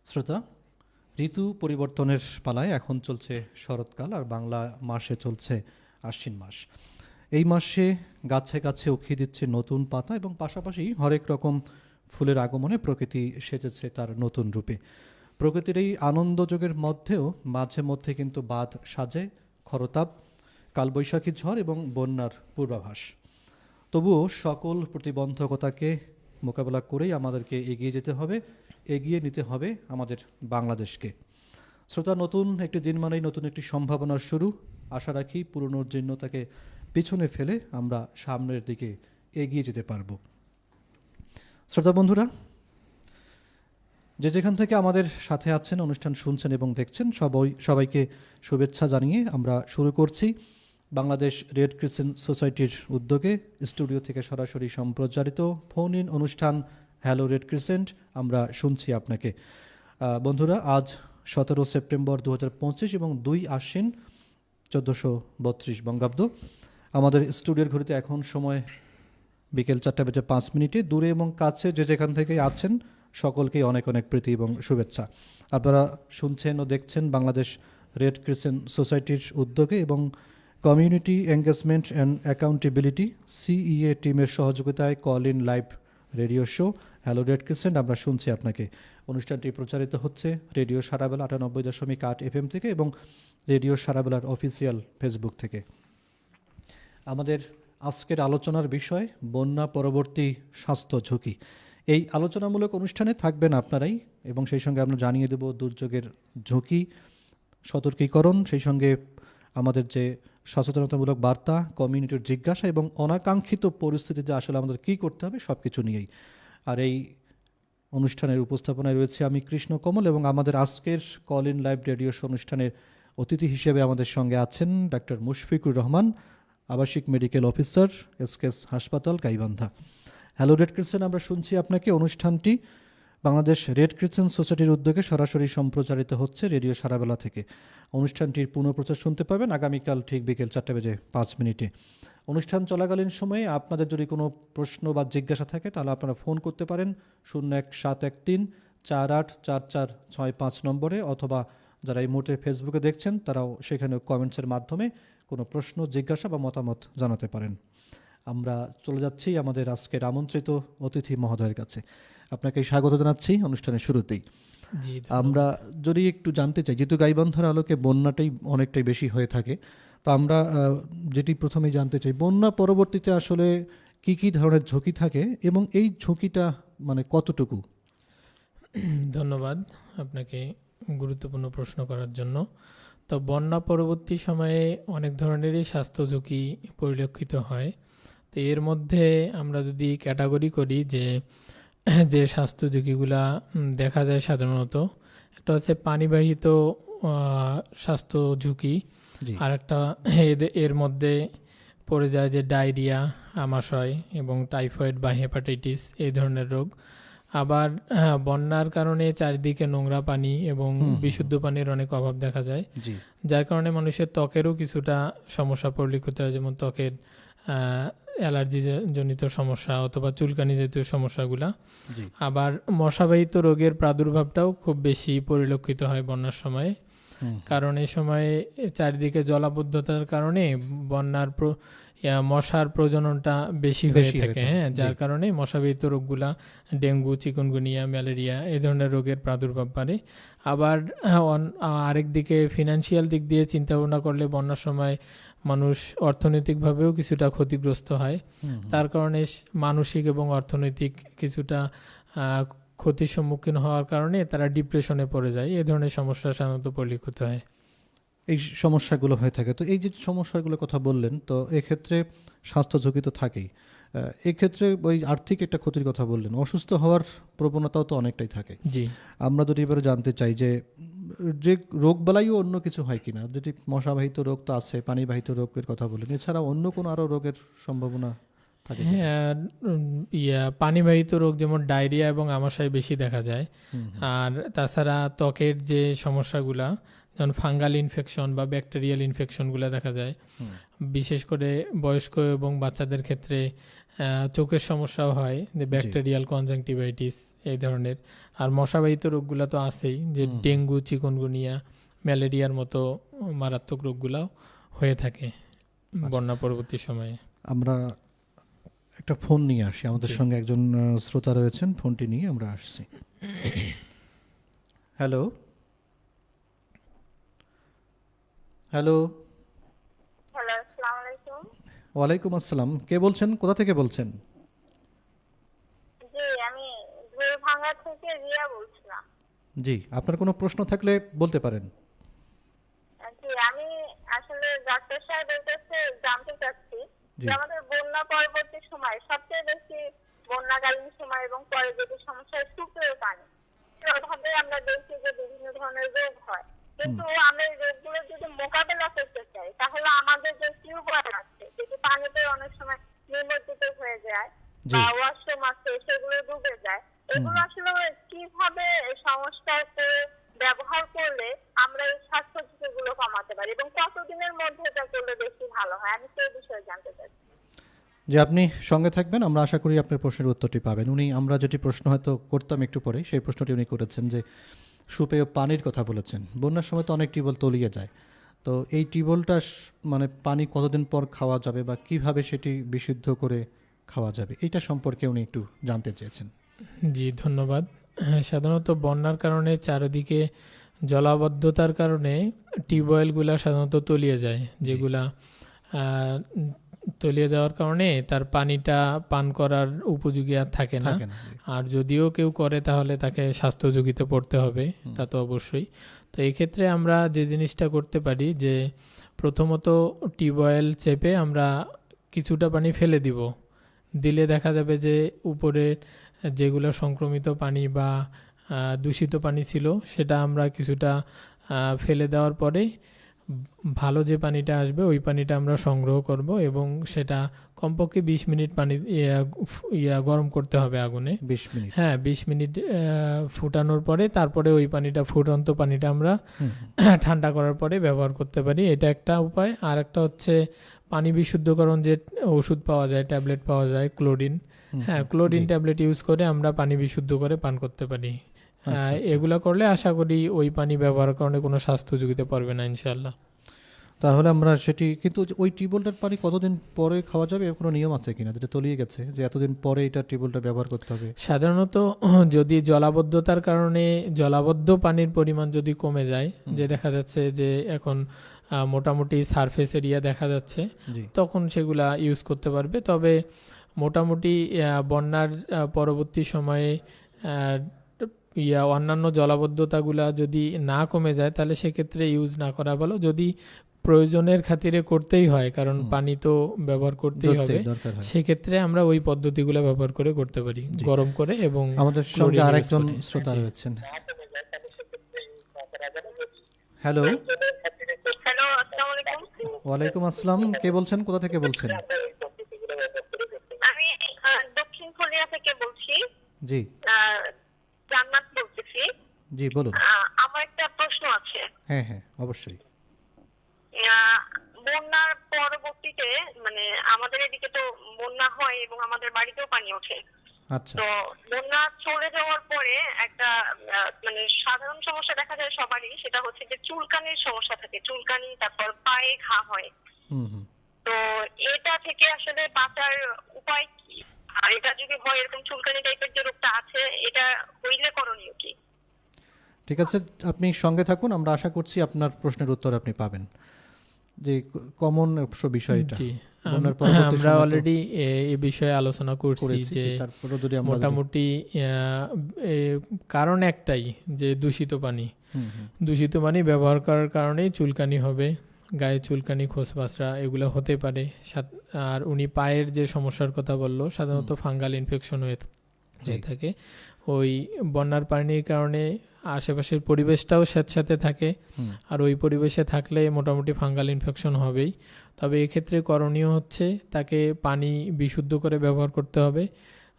শ্রোতা, ঋতু পরিবর্তনের পালায় এখন চলছে শরৎকাল, আর বাংলা মাসে চলছে আশ্বিন মাস। এই মাসে গাছে গাছে উকি দিচ্ছে নতুন পাতা, এবং পাশাপাশি হরেক রকম ফুলের আগমনে প্রকৃতি সেজেছে তার নতুন রূপে। প্রকৃতির এই আনন্দযোগের মধ্যেও মাঝে মধ্যে কিন্তু বাঁধ সাজে খরতাপ, কালবৈশাখী ঝড় এবং বন্যার পূর্বাভাস। তবুও সকল প্রতিবন্ধকতাকে মোকাবেলা করেই আমাদেরকে এগিয়ে যেতে হবে, এগিয়ে নিতে হবে আমাদের বাংলাদেশকে। শ্রোতা, নতুন একটি দিন মানেই নতুন একটি সম্ভাবনার শুরু। আশা রাখি পুরনোর জীর্ণতাকে পিছনে ফেলে আমরা সামনের দিকে এগিয়ে যেতে পারব। শ্রোতা বন্ধুরা, যে যেখান থেকে আমাদের সাথে আছেন, অনুষ্ঠান শুনছেন এবং দেখছেন, সবাইকে শুভেচ্ছা জানিয়ে আমরা শুরু করছি বাংলাদেশ রেড ক্রিসেন্ট সোসাইটির উদ্যোগে স্টুডিও থেকে সরাসরি সম্প্রচারিত ফোন ইন অনুষ্ঠান হ্যালো রেড ক্রিসেন্ট। আমরা শুনছি আপনাকে। বন্ধুরা, আজ 17 সেপ্টেম্বর 2025 এবং 2 আশ্বিন 1432 বঙ্গাব্দ। আমাদের স্টুডিওর ঘড়িতে এখন সময় বিকেল 4:05। দূরে এবং কাছে যে যেখান থেকে আছেন সকলকেই অনেক অনেক প্রীতি এবং শুভেচ্ছা। আপনারা শুনছেন ও দেখছেন বাংলাদেশ রেড ক্রিসেন্ট সোসাইটির উদ্যোগে এবং community engagement and accountability CEA টিমের সহযোগিতায় call in live radio show hello red crescent. আমরা শুনছি আপনাকে। অনুষ্ঠানটি প্রচারিত হচ্ছে রেডিও সারাবেলা 98.8 FM থেকে এবং রেডিও সারাবেলার অফিসিয়াল ফেসবুক থেকে। আমাদের আজকের আলোচনার বিষয় বন্যা পরবর্তী স্বাস্থ্য ঝুঁকি। এই আলোচনামূলক অনুষ্ঠানে থাকবেন আপনারাই, এবং সেই সঙ্গে আমরা জানিয়ে দেব দুর্যোগের ঝুঁকি, সতর্কীকরণ, সেই সঙ্গে আমাদের যে সচেতনতামূলক বার্তা, কমিউনিটির জিজ্ঞাসা এবং অনাকাঙ্ক্ষিত পরিস্থিতিতে আসলে আমাদের কী করতে হবে সব কিছু নিয়েই। আর এই অনুষ্ঠানের উপস্থাপনায় রয়েছে আমি কৃষ্ণ কমল, এবং আমাদের আজকের call in live radio show অনুষ্ঠানের অতিথি হিসেবে আমাদের সঙ্গে আছেন ডাক্তার মুশফিকুর রহমান, আবাসিক মেডিকেল অফিসার, এসকেএস হাসপাতাল, গাইবান্ধা। হ্যালো রেড ক্রিসেন্ট, আমরা শুনছি আপনাকে। অনুষ্ঠানটি বাংলাদেশ রেড ক্রিসেন্ট সোসাইটির উদ্যোগে সরাসরি সম্প্রচারিত হচ্ছে রেডিও সারাবেলা থেকে। অনুষ্ঠানটির পুনঃপ্রচার শুনতে পাবেন আগামীকাল ঠিক বিকেল 4:05। অনুষ্ঠান চলাকালীন সময়ে আপনাদের যদি কোনো প্রশ্ন বা জিজ্ঞাসা থাকে তাহলে আপনারা ফোন করতে পারেন 01-713-484465 নম্বরে, অথবা যারা এই মুহূর্তে ফেসবুকে দেখছেন তারাও সেখানে কমেন্টসের মাধ্যমে কোনো প্রশ্ন, জিজ্ঞাসা বা মতামত জানাতে পারেন। আমরা চলে যাচ্ছি আমাদের আজকের আমন্ত্রিত অতিথি মহোদয়ের কাছে। আপনাকে স্বাগত জানাচ্ছি অনুষ্ঠানের শুরুতেই। আমরা যদি একটু জানতে চাই, যেহেতু গাইবান্ধার আলোকে বন্যাটাই অনেকটাই বেশি হয়ে থাকে, তো আমরা যেটি প্রথমেই জানতে চাই, বন্যা পরবর্তীতে আসলে কি কি ধরনের ঝুঁকি থাকে এবং এই ঝুঁকিটা মানে কতটুকু? ধন্যবাদ আপনাকে গুরুত্বপূর্ণ প্রশ্ন করার জন্য। তো বন্যা পরবর্তী সময়ে অনেক ধরনেরই স্বাস্থ্য ঝুঁকি পরিলক্ষিত হয়। তো এর মধ্যে আমরা যদি ক্যাটাগরি করি যে স্বাস্থ্য ঝুঁকিগুলা দেখা যায় সাধারণত, একটা হচ্ছে পানিবাহিত স্বাস্থ্য ঝুঁকি, আর একটা এর মধ্যে পড়ে যায় যে ডায়রিয়া, আমাশয় এবং টাইফয়েড বা হেপাটাইটিস এই ধরনের রোগ। আবার বন্যার কারণে চারিদিকে নোংরা পানি এবং বিশুদ্ধ পানির অনেক অভাব দেখা যায়, যার কারণে মানুষের ত্বকেরও কিছুটা সমস্যা পরিলক্ষিত হয়, যেমন ত্বকের অ্যালার্জি জনিত সমস্যা অথবা চুলকানি জাতীয় সমস্যাগুলা। আবার মশাবাহিত রোগের প্রাদুর্ভাবটাও খুব বেশি পরিলক্ষিত হয় বন্যার সময়ে, কারণ এই সময়ে চারিদিকে জলাবদ্ধতার কারণে বন্যার মশার প্রজননটা বেশি হয়ে থাকে, যার কারণে মশাবাহিত রোগগুলা ডেঙ্গু, চিকুনগুনিয়া, ম্যালেরিয়া এই ধরনের রোগের প্রাদুর্ভাব বাড়ে। আবার আরেক দিকে ফিনান্সিয়াল দিক দিয়ে চিন্তা ভাবনা করলে বন্যার সময় মানুষ অর্থনৈতিকভাবেও কিছুটা ক্ষতিগ্রস্ত হয়, তার কারণে মানসিক এবং অর্থনৈতিক কিছুটা ক্ষতির সম্মুখীন হওয়ার কারণে তারা ডিপ্রেশনে পড়ে যায়। এই ধরনের সমস্যা সাধারণত পরিলক্ষিত হয়। এই সমস্যাগুলো হয়ে থাকে। তো এই যে সমস্যাগুলোর কথা বললেন, তো এক্ষেত্রে স্বাস্থ্য ঝুঁকি তো থাকেই। এক্ষেত্রে ওই আর্থিক একটা ক্ষতির কথা বললেন, অসুস্থ হওয়ার প্রবণতাও তো অনেকটাই থাকে। জি, আমরা যদি এবারে জানতে চাই যে রোগ বালাইও অন্য কিছু হয় কিনা, যদি মশাবাহিত রোগ তো আছে, পানিবাহিত রোগের কথা বললেন, এছাড়া অন্য কোনো আরও রোগের সম্ভাবনা থাকে? হ্যাঁ, পানিবাহিত রোগ যেমন ডায়রিয়া এবং আমাশয় বেশি দেখা যায়। আর তাছাড়া ত্বকের যে সমস্যাগুলা, যেমন ফাঙ্গাল ইনফেকশন বা ব্যাকটেরিয়াল ইনফেকশনগুলো দেখা যায়। হুম। বিশেষ করে বয়স্ক এবং বাচ্চাদের ক্ষেত্রে চোখের সমস্যাও হয়, যে ব্যাকটেরিয়াল কনজাংটিভাইটিস এই ধরনের। আর মশাবাহিত রোগগুলো তো আছেই, যে ডেঙ্গু, চিকুনগুনিয়া, ম্যালেরিয়ার মতো মারাত্মক রোগগুলাও হয়ে থাকে বন্যা পরবর্তী সময়ে। আমরা একটা ফোন নিয়ে আসি, আমাদের জি। সঙ্গে একজন শ্রোতা রয়েছেন, ফোনটি নিয়ে আমরা আসছি। হ্যালো হ্যালো, হ্যালো, আসসালামু আলাইকুম। ওয়ালাইকুম আসসালাম। কে বলছেন, কোথা থেকে বলছেন? জি, আমি ভাঙ্গা থেকে রিয়া বলছিলাম। জি, আপনার কোনো প্রশ্ন থাকলে বলতে পারেন। জি, আমি আসলে ডাক্তার সাহেবের কাছে জানতে চাচ্ছি জি। যে আমাদের বন্যা পরবর্তী সময় সবচেয়ে বেশি বন্যাকালীন সময় এবং পরে যদি সমস্যা হয় সুপেয় পানি, এভাবে আমরা দেখছি যে বিভিন্ন ধরনের রোগ হয়। কিন্তু আমরা এই রোগগুলো যদি মোকাবেলা করতে চাই তাহলে আমাদের যে টিউবওয়েল আছে, যেটি পানিতে অনেক সময় নিমজ্জিত হয়ে যায় জি। বা ওয়াশরুম আছে সেগুলো ডুবে যায়, এগুলো আসলে কিভাবে সংস্কার করে ব্যবহার করলে আমরা এই স্বাস্থ্য ঝুঁকিগুলো কমাতে পারি এবং কতদিনের মধ্যে এটা করলে বেশি ভালো হয়, আমি সেই বিষয়ে জানতে চাচ্ছি। যে আপনি সঙ্গে থাকবেন, আমরা আশা করি আপনার প্রশ্নের উত্তরটি পাবেন। আমরা যেটি প্রশ্ন হয়তো করতাম একটু পরে, সেই প্রশ্নটি উনি করেছেন যে সুপেয় পানির কথা বলেছেন। বন্যার সময় তো অনেক টিউবওয়েল তলিয়ে যায়, তো এই টিউবওয়েলটা মানে পানি কতদিন পর খাওয়া যাবে বা কিভাবে সেটি বিশুদ্ধ করে খাওয়া যাবে, এটা সম্পর্কে উনি একটু জানতে চেয়েছেন। জি, ধন্যবাদ। সাধারণত বন্যার কারণে চারিদিকে জলাবদ্ধতার কারণে টিউবওয়েলগুলা সাধারণত তলিয়ে যায়, যেগুলা তলিয়ে যাওয়ার কারণে তার পানিটা পান করার উপযোগী আর থাকে না। থাকে না। আর যদিও কেউ করে তাহলে তাকে স্বাস্থ্য ঝুঁকিতে পড়তে হবে, তা তো অবশ্যই। তো এই ক্ষেত্রে আমরা যে জিনিসটা করতে পারি, যে প্রথমত টিউবওয়েল চেপে আমরা কিছুটা পানি ফেলে দিলে দেখা যাবে যে উপরে যেগুলো সংক্রমিত পানি বা দূষিত পানি ছিল সেটা আমরা কিছুটা ফেলে দেওয়ার পরে ভালো যে পানিটা আসবে ওই পানিটা আমরা সংগ্রহ করব এবং সেটা কমপক্ষে 20 মিনিট পানি গরম করতে হবে আগুনে। 20 মিনিট। হ্যাঁ, 20 মিনিট ফুটানোর পরে তারপরে ওই পানিটা, ফুটন্ত পানিটা আমরা ঠান্ডা করার পরে ব্যবহার করতে পারি। এটা একটা উপায়। আর একটা হচ্ছে পানি বিশুদ্ধকরণ যে ওষুধ পাওয়া যায়, ট্যাবলেট পাওয়া যায়, ক্লোরিন। হ্যাঁ, ক্লোরিন ট্যাবলেট ইউজ করে আমরা পানি বিশুদ্ধ করে পান করতে পারি। এগুলা করলে আশা করি ওই পানি ব্যবহারের কারণে কোনো স্বাস্থ্য ঝুঁকিতে পড়বে না ইনশাআল্লাহ। তাহলে আমরা সেটি, কিন্তু ওই টিউবওয়েলটার পানি কতদিন পরে খাওয়া যাবে, এর কোনো নিয়ম আছে কিনা, যেটা তলিয়ে গেছে যে এতদিন পরে এটা টিউবওয়েলটা ব্যবহার করতে হবে? সাধারণত যদি জলাবদ্ধতার কারণে জলাবদ্ধ পানির পরিমাণ যদি কমে যায়, যে দেখা যাচ্ছে যে এখন মোটামুটি সারফেস এরিয়া দেখা যাচ্ছে, তখন সেগুলা ইউজ করতে পারবে। তবে মোটামুটি বন্যার পরবর্তী সময়ে অন্যান্য জলাবদ্ধতাগুলা যদি না কমে যায় তাহলে সেক্ষেত্রে ইউজ না করা ভালো। যদি প্রয়োজনের খাতিরে করতেই হয়, কারণ পানি তো ব্যবহার করতেই হবে, সেক্ষেত্রে আমরা ওই পদ্ধতিগুলো ব্যবহার করে করতে পারি, গরম করে। এবং আমাদের সঙ্গে আরেকজন শ্রোতা রয়েছেন। হ্যালো। হ্যালো, আসসালামু আলাইকুম। ওয়ালাইকুম আসসালাম। কে বলছেন, কোথা থেকে বলছেন? আমি দক্ষিণ কোরিয়া থেকে বলছি। জি। জান্নাত বলতেছি। জি, বলুন। আমার একটা প্রশ্ন আছে। হ্যাঁ হ্যাঁ, অবশ্যই। বন্যার পরবর্তীতে মানে আমাদের এদিকে তো বন্যা হয় এবং আমাদের বাড়িতেও পানি ওঠে। আচ্ছা। তো বন্যা চলে যাওয়ার পরে একটা মানে সাধারণ সমস্যা দেখা যায় সবারই, সেটা হচ্ছে যে চুলকানির সমস্যা থাকে, চুলকানি, তারপর পায়ে ঘা হয়। তো এটা থেকে আসলে বাঁচার উপায় কি? আর এটা যদি হয়, এরকম চুলকানি টাইপের যে রোগটা আছে, এটা হইলে করণীয় কি? ঠিক আছে, আপনি সঙ্গে থাকুন, আমরা আশা করছি আপনার প্রশ্নের উত্তর আপনি পাবেন। যে কমন বিষয় এটা। জি, আমরা অলরেডি এই বিষয়ে আলোচনা করছি যে মোটামুটি কারণ একটাই, যে দূষিত পানি ব্যবহার করার কারণেই চুলকানি হবে, গায়ে চুলকানি, খোসবাসরা এগুলো হতে পারে। আর উনি পায়ের যে সমস্যার কথা বললো, সাধারণত ফাঙ্গাল ইনফেকশন হয়ে থাকে। ওই বন্যার পানির কারণে আশেপাশের পরিবেশটাও স্যাঁতস্যাঁতে থাকে, আর ওই পরিবেশে থাকলে মোটামুটি ফাঙ্গাল ইনফেকশন হবেই। তবে এক্ষেত্রে করণীয় হচ্ছে তাকে পানি বিশুদ্ধ করে ব্যবহার করতে হবে,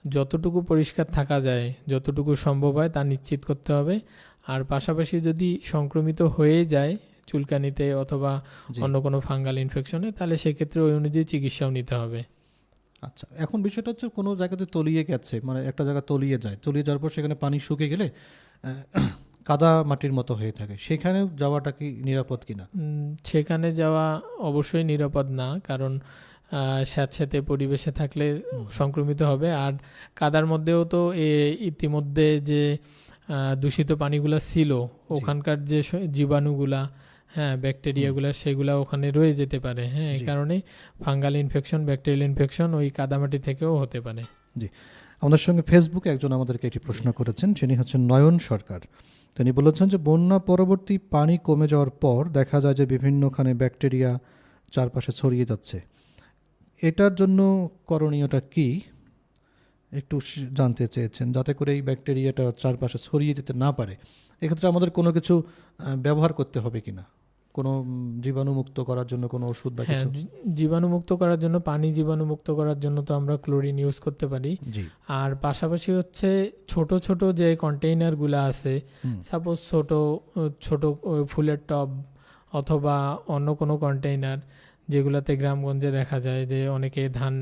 যতটুকু পরিষ্কার থাকা যায়, যতটুকু সম্ভব হয় তা নিশ্চিত করতে হবে। আর পাশাপাশি যদি সংক্রমিত হয়ে যায় চুলকানিতে অথবা অন্য কোনো ফাঙ্গাল ইনফেকশনে, তাহলে সেক্ষেত্রে ওই অনুযায়ী চিকিৎসাও নিতে হবে। আচ্ছা, এখন বিষয়টা হচ্ছে কোনো জায়গাতে তলিয়ে গেছে, মানে একটা জায়গা তলিয়ে যায়, তলিয়ে যাওয়ার পর সেখানে পানি শুকিয়ে গেলে কাদা মাটির মতো হয়ে থাকে, সেখানে যাওয়াটা কি নিরাপদ কিনা? সেখানে যাওয়া অবশ্যই নিরাপদ না, কারণ স্যাঁতস্যাঁতে পরিবেশে থাকলে সংক্রমিত হবে। আর কাদার মধ্যেও তো ইতিমধ্যে যে দূষিত পানিগুলা ছিল, ওখানকার যে জীবাণুগুলা, হ্যাঁ, ব্যাকটেরিয়াগুলা, সেগুলা ওখানে রয়ে যেতে পারে। হ্যাঁ, এই কারণে ফাঙ্গাল ইনফেকশন, ব্যাকটেরিয়াল ইনফেকশন ওই কাদামাটি থেকেও হতে পারে। জি, আমাদের সঙ্গে ফেসবুকে একজন আমাদেরকে একটি প্রশ্ন করেছেন, তিনি হচ্ছেন নয়ন সরকার। তিনি বলেছেন যে বন্যা পরবর্তী পানি কমে যাওয়ার পর দেখা যায় যে বিভিন্নখানে ব্যাকটেরিয়া চারপাশে ছড়িয়ে যাচ্ছে, এটার জন্য করণীয়টা কি একটু জানতে চেয়েছেন, যাতে করে এই ব্যাকটেরিয়াটা চারপাশে ছড়িয়ে যেতে না পারে। এক্ষেত্রে আমাদের কোনো কিছু ব্যবহার করতে হবে কিনা, কোনো জীবাণুমুক্ত করার জন্য কোনো ওষুধ বা হ্যাঁ, কিছু? জীবাণুমুক্ত করার জন্য, পানি জীবাণুমুক্ত করার জন্য তো আমরা ক্লোরিন ইউজ করতে পারি। জি। আর পাশাপাশি হচ্ছে ছোট ছোট যে কন্টেইনারগুলো আছে, সাপোজ ছোট ছোট ফুলের টব অথবা অন্য কোনো কন্টেইনার, যেগুলাতে গ্রামগঞ্জে দেখা যায় যে অনেকে ধান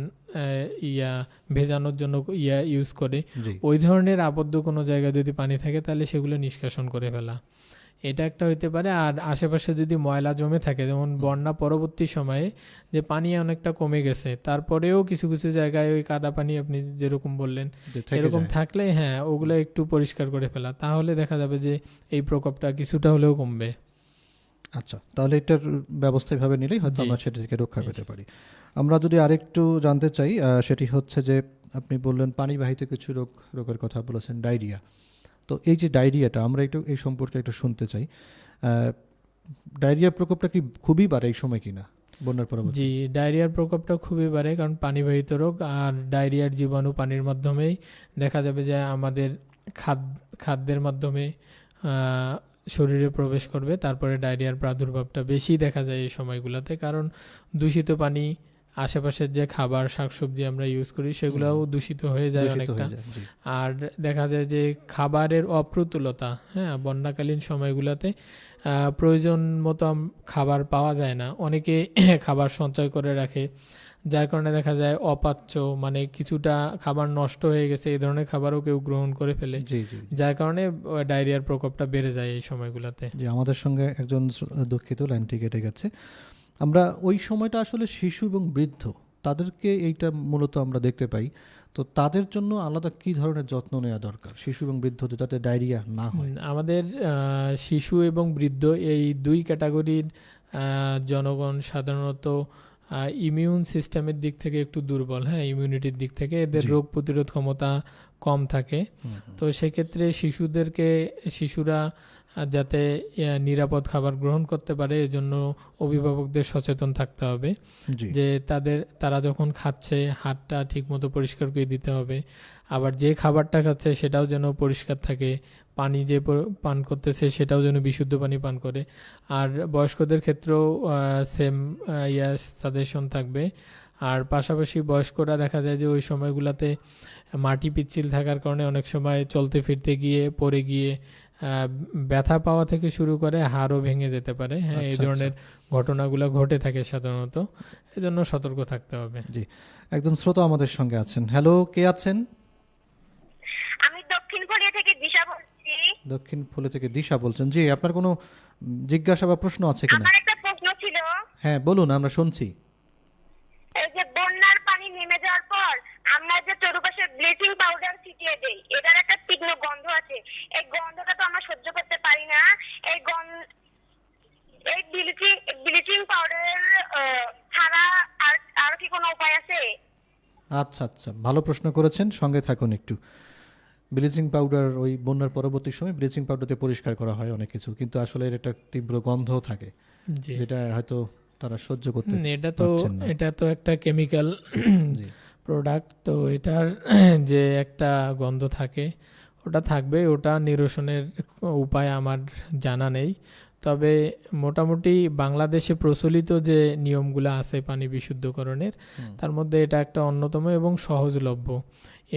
ভেজানোর জন্য ইউজ করে, ওই ধরনের আবদ্ধ কোনো জায়গায় যদি পানি থাকে তাহলে সেগুলো নিষ্কাশন করে ফেলা, এটা একটা হইতে পারে। আর আশেপাশে যদি ময়লা জমে থাকে, যেমন বন্যা পরবর্তী সময়ে যে পানি অনেকটা কমে গেছে, তারপরেও কিছু কিছু জায়গায় ওই কাদা পানি আপনি যেরকম বললেন এরকম থাকলে, হ্যাঁ, ওগুলো একটু পরিষ্কার করে ফেলা, তাহলে দেখা যাবে যে এই প্রকোপটা কিছুটা হলেও কমবে। আচ্ছা, তাহলে এটার ব্যবস্থা এভাবে নিলেই হয়তো আমরা সেটা থেকে রক্ষা পেতে পারি। আমরা যদি আরেকটু জানতে চাই, সেটি হচ্ছে যে আপনি বললেন পানিবাহিত কিছু রোগের কথা বলেছেন, ডায়রিয়া। তো এই যে ডায়রিয়াটা, আমরা একটু এই সম্পর্কে একটু শুনতে চাই। ডায়রিয়ার প্রকোপটা কি খুবই বাড়ে এই সময় কিনা বন্যার পরবর্তী? জি, ডায়রিয়ার প্রকোপটা খুবই বাড়ে, কারণ পানিবাহিত রোগ। আর ডায়রিয়ার জীবাণু পানির মাধ্যমেই দেখা যাবে যে আমাদের খাদ্যের মাধ্যমে শরীরে প্রবেশ করবে, তারপরে ডায়রিয়ার প্রাদুর্ভাবটা বেশি দেখা যায় এই সময়গুলোতে, কারণ দূষিত পানি, আশেপাশের যে খাবার শাকসবজি আমরা ইউজ করি সেগুলোও দূষিত হয়ে যায় অনেকটা। আর দেখা যায় যে খাবারের অপ্রতুলতা, হ্যাঁ, বন্যাকালীন সময়গুলোতে প্রয়োজন মতো খাবার পাওয়া যায় না, অনেকে খাবার সঞ্চয় করে রাখে, যার কারণে দেখা যায় অপাচ্য, মানে কিছুটা খাবার নষ্ট হয়ে গেছে, এই ধরনের খাবারও কেউ গ্রহণ করে ফেলে, যার কারণে ডায়রিয়ার প্রকোপটা বেড়ে যায় এই সময়গুলোতে। জি, আমাদের সঙ্গে একজন দুঃখিত, লাইনটি কেটে গেছে। আমরা ওই সময়টা আসলে শিশু এবং বৃদ্ধ, তাদেরকে এইটা মূলত আমরা দেখতে পাই, তো তাদের জন্য আলাদা কি ধরনের যত্ন নেওয়া দরকার শিশু এবং বৃদ্ধদের, যাতে ডায়রিয়া না হয়? আমাদের শিশু এবং বৃদ্ধ এই দুই ক্যাটাগরির জনগণ সাধারণত ইমিউন সিস্টেমের দিক থেকে একটু দুর্বল, হ্যাঁ, ইমিউনিটির দিক থেকে এদের রোগ প্রতিরোধ ক্ষমতা কম থাকে। তো সেক্ষেত্রে শিশুরা যাতে নিরাপদ খাবার গ্রহণ করতে পারে, এজন্য অভিভাবকদের সচেতন থাকতে হবে যে তারা যখন খাচ্ছে হাতটা ঠিকমতো পরিষ্কার করে দিতে হবে, আবার যে খাবারটা খাচ্ছে সেটাও যেন পরিষ্কার থাকে, পানি যে পান করতেছে সেটাও যেন বিশুদ্ধ পানি পান করে। আর বয়স্কদের ক্ষেত্রেও সেম সাজেশন থাকবে। আর পাশাপাশি বয়স্করা দেখা যায় যে ওই সময়গুলোতে মাটি পিচ্ছিল থাকার কারণে অনেক সময় চলতে ফিরতে গিয়ে পড়ে গিয়ে ব্যথা পাওয়া থেকে শুরু করে হাড়ও ভেঙে যেতে পারে, হ্যাঁ, এই ধরনের ঘটনাগুলো ঘটে থাকে সাধারণত, এজন্য সতর্ক থাকতে হবে। জি, একজন শ্রোতা আমাদের সঙ্গে আছেন। হ্যালো, কে আছেন? আমি দক্ষিণ ফুলিয়া থেকে দিশা বলছি। দক্ষিণ ফুলিয়া থেকে দিশা বলছেন। জি, আপনার কোনো জিজ্ঞাসা বা প্রশ্ন আছে কিনা? আমার একটা প্রশ্ন ছিল। হ্যাঁ, বলুন, আমরা শুনছি। এই যে বন্যার পানি নেমে যাওয়ার পর আমরা যে চারপাশে ব্লিচিং পাউডার ছিটিয়ে দেই, এটার একটা তীক্ষ্ণ গন্ধ আছে, এই গন্ধটা তো আমরা সহ্য করতে পারি না। এই ব্লিচিং পাউডার ছাড়া আর কি কোনো উপায় আছে? আচ্ছা আচ্ছা, ভালো প্রশ্ন করেছেন, সঙ্গে থাকুন একটু। ব্লিচিং পাউডার, ওই বন্যার পরবর্তী সময় ব্লিচিং পাউডারতে পরিষ্কার করা হয় অনেক কিছু, কিন্তু আসলে এর একটা তীব্র গন্ধও থাকে, যেটা হয়তো তারা সহ্য করতে পারছেন না। এটা তো একটা কেমিক্যাল প্রোডাক্ট, তো এটার যে একটা গন্ধ থাকে ওটা থাকবে, ওটা নিরসনের উপায় আমার জানা নেই। তবে মোটামুটি বাংলাদেশে প্রচলিত যে নিয়মগুলো আছে পানি বিশুদ্ধকরণের, তার মধ্যে এটা একটা অন্যতম এবং সহজলভ্য।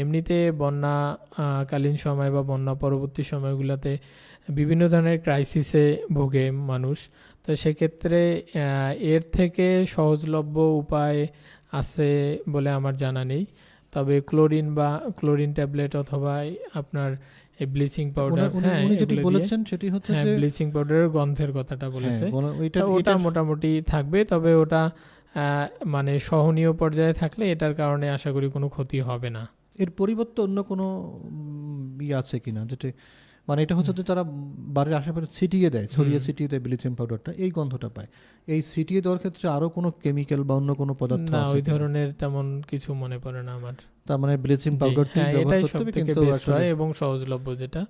এমনিতে বন্যাকালীন সময় বা বন্যা পরবর্তী সময়গুলোতে বিভিন্ন ধরনের ক্রাইসিসে ভোগে মানুষ। তো সেক্ষেত্রে এর থেকে সহজলভ্য উপায় আছে বলে আমার জানা নেই। তবে ক্লোরিন ট্যাবলেট অথবা আপনার এই ব্লিচিং পাউডার, হ্যাঁ উনি যেটি এগুলো দিয়ে, বলেছেন সেটি হচ্ছে হ্যাঁ যে ব্লিচিং পাউডারের গন্ধের কথাটা বলেছে। ওইটা তো ওটা মোটামুটি থাকবে, তবে ওটা মানে সহনীয় পর্যায়ে থাকলে এটার কারণে আশা করি কোনো ক্ষতি হবে না। এর পরিবর্তে অন্য কোনো আছে কিনা, যেটা মানে এটা হচ্ছে যে তারা বাড়ির আশেপাশে ছিটিয়ে দেয়, ছিটিয়ে দেয় ব্লিচিং পাউডারটা, এই গন্ধটা পায়। এই ছিটিয়ে দেওয়ার ক্ষেত্রে আরো কোনো কেমিক্যাল বা অন্য কোনো পদার্থ না, আছে ওই কিনা? ধরনের তেমন কিছু মনে পড়ে না আমার। তার মানে ব্লিচিং পাউডারটি হ্যাঁ, ব্যবহার এটাই করতে হবে, সবথেকে কিন্তু বেস্ট আসলে হয় এবং সহজলভ্য যেটা,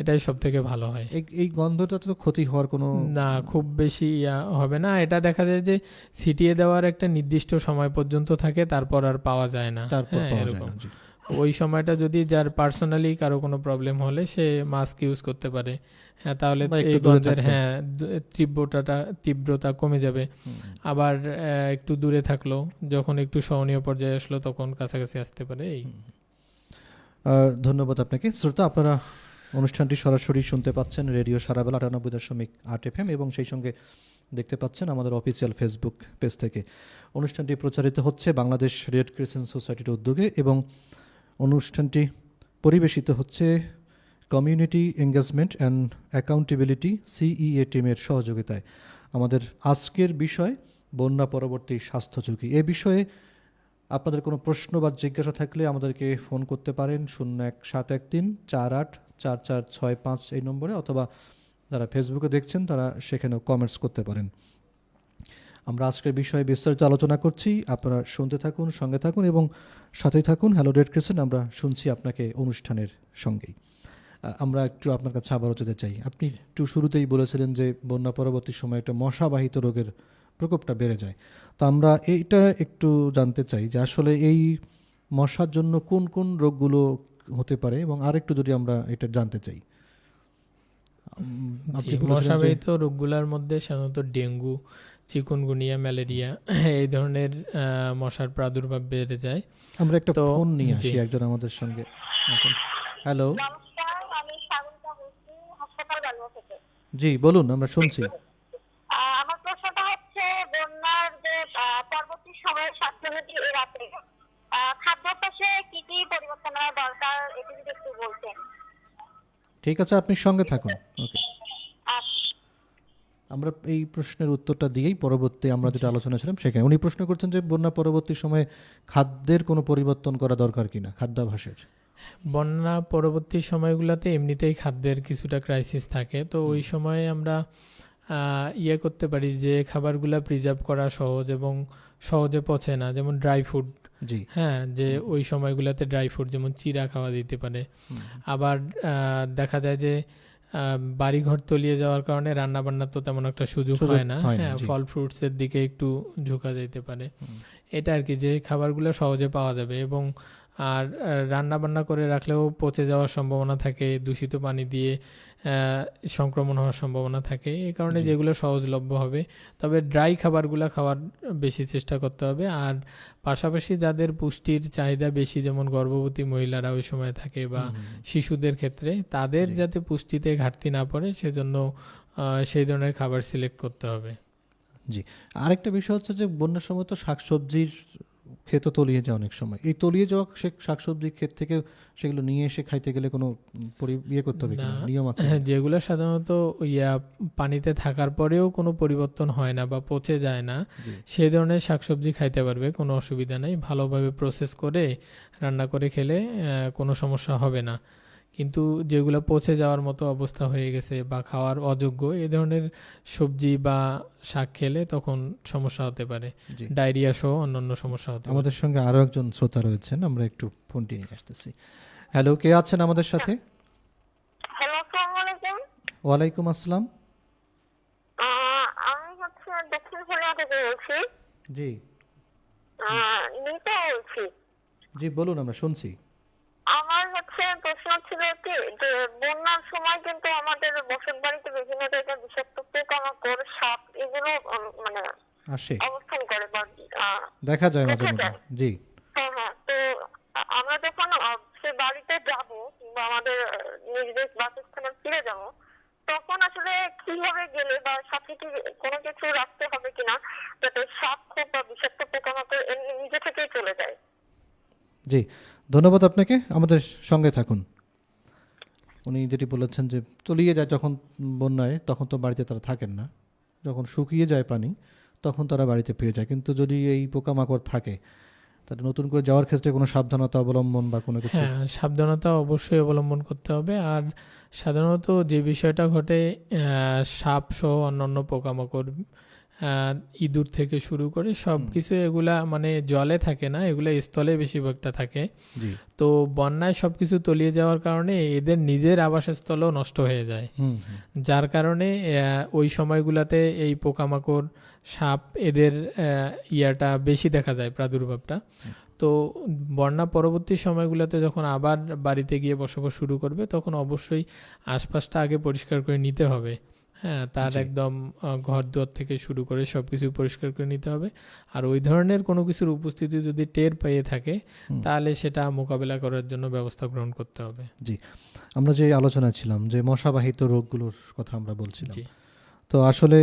এটাই সবথেকে ভালো হয়। এই গন্ধটাতে তো ক্ষতি হওয়ার কোনো না, খুব বেশি হবে না। এটা দেখা যায় যে ছিটিয়ে দেওয়ার একটা নির্দিষ্ট সময় পর্যন্ত থাকে, তারপর আর পাওয়া যায় না। তারপর হ্যাঁ, পাওয়া যায় এরকম। না। জি। ওই সময়টা যদি যার পার্সোনালি কারো কোনো প্রবলেম হলে সে মাস্ক ইউজ করতে পারে, হ্যাঁ, তাহলে বা একটু এই দূরে গন্ধের থাকতে। হ্যাঁ তীব্রতা কমে যাবে। আবার একটু দূরে থাকলো, যখন একটু সহনীয় পর্যায়ে আসলো তখন কাছাকাছি আসতে পারে। এই ধন্যবাদ আপনাকে। শ্রোতা, আপনারা অনুষ্ঠানটি সরাসরি শুনতে পাচ্ছেন রেডিও সারাবেলা 98.8 FM এবং সেই সঙ্গে দেখতে পাচ্ছেন আমাদের অফিসিয়াল ফেসবুক পেজ থেকে। অনুষ্ঠানটি প্রচারিত হচ্ছে বাংলাদেশ রেড ক্রিসেন্ট সোসাইটির উদ্যোগে এবং অনুষ্ঠানটি পরিবেশিত হচ্ছে community engagement and accountability CEA টিমের সহযোগিতায়। আমাদের আজকের বিষয় বন্যা পরবর্তী স্বাস্থ্য ঝুঁকি। এ বিষয়ে আপনাদের কোনো প্রশ্ন বা জিজ্ঞাসা থাকলে আমাদেরকে ফোন করতে পারেন 0171384465 এই নম্বরে, অথবা যারা ফেসবুকে দেখছেন তারা সেখানেও কমেন্টস করতে পারেন। আমরা আজকের বিষয়ে বিস্তারিত আলোচনা করছি। আপনারা শুনতে থাকুন, সঙ্গে থাকুন এবং সাথেই থাকুন। হ্যালো রেড ক্রিসেন্ট, আমরা শুনছি আপনাকে অনুষ্ঠানের সঙ্গেই। আমরা একটু আপনার কাছে আবারও যেতে চাই। আপনি একটু শুরুতেই বলেছিলেন যে বন্যা পরবর্তী সময়ে একটা মশাবাহিত রোগের প্রকোপটা বেড়ে যায়। তো আমরা এইটা একটু জানতে চাই যে আসলে এই মশার জন্য কোন কোন রোগগুলো হতে পারে, এবং আরেকটু যদি আমরা এটা জানতে চাই। মশাবাহিত রোগগুলোর মধ্যে সাধারণত ডেঙ্গু, চিকুনগুনিয়া, ম্যালেরিয়া এই ধরনের মশার প্রাদুর্ভাব বেড়ে যায়। আমরা একটা ফোন নিয়ে আসি, একজন আমাদের সঙ্গে আছেন। হ্যালো, নমস্কার, আমি স্বাগতা বলছি হাসপাতাল বালুয়া থেকে। জি বলুন, আমরা শুনছি। আমার প্রশ্নটা হচ্ছে বন্যার যে পরবর্তী সময়ে স্বাস্থ্যবিধি এড়াতে খাদ্যাভ্যাসে কি কি পরিবর্তন হওয়া দরকার, এটা যদি একটু বলতেন। ঠিক আছে, আপনি সঙ্গে থাকুন। ওকে, আমরা এই প্রশ্নের উত্তরটা দিয়েই পরবর্তী আমরা যেটা আলোচনা ছিলাম সেখানে। উনি প্রশ্ন করছেন যে বন্যা পরবর্তী সময়ে খাদ্যের কোনো পরিবর্তন করা দরকার কিনা, খাদ্যাভ্যাসের। বন্যা পরবর্তী সময়গুলোতে এমনিতেই খাদ্যের কিছুটা ক্রাইসিস থাকে, তো ওই সময়ে আমরা করতে পারি যে খাবারগুলো প্রিজার্ভ করা সহজ এবং সহজে পচে না, যেমন ড্রাই ফুড। জি, হ্যাঁ, যে ওই সময়গুলোতে ড্রাই ফুড যেমন চিরা খাওয়া দিতে পারে। আবার দেখা যায় যে বাড়িঘর তলিয়ে যাওয়ার কারণে রান্না বান্নার তো তেমন একটা সুযোগ হয় না। হ্যাঁ, ফল ফ্রুটসের দিকে একটু ঝোঁকা যেতে পারে। এটা আর কি, যে খাবারগুলো সহজে পাওয়া যাবে এবং আর রান্না বান্না করে রাখলেও পচে যাওয়ার সম্ভাবনা থাকে, দূষিত পানি দিয়ে সংক্রমণ হওয়ার সম্ভাবনা থাকে। এই কারণে যেগুলো সহজলভ্য হবে, তবে ড্রাই খাবারগুলো খাওয়ার বেশি চেষ্টা করতে হবে। আর পাশাপাশি যাদের পুষ্টির চাহিদা বেশি, যেমন গর্ভবতী মহিলারা ওই সময় থাকে বা শিশুদের ক্ষেত্রে, তাদের যাতে পুষ্টিতে ঘাটতি না পড়ে সেজন্য সেই ধরনের খাবার সিলেক্ট করতে হবে। জি, আরেকটা বিষয় হচ্ছে যে বন্যার সময় তো শাকসবজির ক্ষেত তলিয়ে যায় অনেক সময়। এই তলিয়ে যাওয়া শাকসবজির ক্ষেত থেকে সেগুলো নিয়ে এসে খাইতে গেলে কোনো করতে হবে কিনা, নিয়ম আছে? যেগুলো সাধারণত পানিতে থাকার পরেও কোনো পরিবর্তন হয় না বা পচে যায় না, সেই ধরনের শাকসবজি খাইতে পারবে, কোনো অসুবিধা নেই। ভালোভাবে প্রসেস করে রান্না করে খেলে কোনো সমস্যা হবে না। কিন্তু যেগুলো পচে যাওয়ার মতো অবস্থা হয়ে গেছে বা খাওয়ার অযোগ্য, এই ধরনের সবজি বা শাক খেলে তখন সমস্যা হতে পারে, ডায়রিয়া সহ অন্যান্য সমস্যা হতে পারে। আমাদের সঙ্গে আরো একজন শ্রোতা রয়েছেন, আমরা একটু ফোনটি নিয়ে আসতেছি। হ্যালো, কে আছেন আমাদের সাথে? হ্যালো, আসসালামু আলাইকুম। ওয়ালাইকুম আসসালাম। আমি হচ্ছে দক্ষিণ কোরিয়া থেকে বলছি। জি, নিতা বলছি। জি বলুন, আমরা শুনছি। আমার হচ্ছে প্রশ্ন ছিল কি, যে বন্যার সময় কিন্তু আমাদের বসত বাড়িতে বিভিন্ন জায়গায় বিষাক্ত পোকামাকড়, সাপ এগুলো মানে আসে, অবস্থান করে বা দেখা যায় মাঝে মধ্যে। জি, হ্যাঁ হ্যাঁ। তো আমরা যখন সে বাড়িতে যাব কিংবা আমাদের নিজ নিজ বাসস্থানে ফিরে যাব, তখন আসলে কিভাবে গেলে বা সাথে কি কোনো কিছু রাখতে হবে কিনা যাতে সাপ খোপ বা বিষাক্ত পোকামাকড় এমনি নিজে থেকেই চলে যায়? জি, ধন্যবাদ আপনাকে, আমাদের সঙ্গে থাকুন। উনি যেটি বলেছেন যে তলিয়ে যায় যখন বন্যায়, তখন তো বাড়িতে তারা থাকেন না, যখন শুকিয়ে যায় পানি তখন তারা বাড়িতে ফিরে যায়। কিন্তু যদি এই পোকামাকড় থাকে, তাহলে নতুন করে যাওয়ার ক্ষেত্রে কোনো সাবধানতা অবলম্বন বা কোনো কিছু? হ্যাঁ, সাবধানতা অবশ্যই অবলম্বন করতে হবে। আর সাধারণত যে বিষয়টা ঘটে, সাপ সহ অন্যান্য পোকামাকড়, ইঁদুর থেকে শুরু করে সব কিছু, এগুলা মানে জলে থাকে না, এগুলা স্থলে বেশিরভাগটা থাকে। জি। তো বন্যায় সব কিছু তলিয়ে যাওয়ার কারণে এদের নিজের আবাসস্থলও নষ্ট হয়ে যায়। যার কারণে ওই সময়গুলোতে এই পোকামাকড়, সাপ, এদের ইয়াটা বেশি দেখা যায়, প্রাদুর্ভাবটা। তো বন্যা পরবর্তী সময়গুলোতে যখন আবার বাড়িতে গিয়ে বসবাস শুরু করবে, তখন অবশ্যই আশপাশটা আগে পরিষ্কার করে নিতে হবে। হ্যাঁ, তার জি। একদম ঘর দুয়ার থেকে শুরু করে সব কিছু পরিষ্কার করে নিতে হবে। আর ওই ধরনের কোনো কিছুর উপস্থিতি যদি টের পেয়ে থাকে, তাহলে সেটা মোকাবেলা করার জন্য ব্যবস্থা গ্রহণ করতে হবে। জি, আমরা যে আলোচনায় ছিলাম যে মশাবাহিত রোগগুলোর কথা আমরা বলছিলাম, জি তো আসলে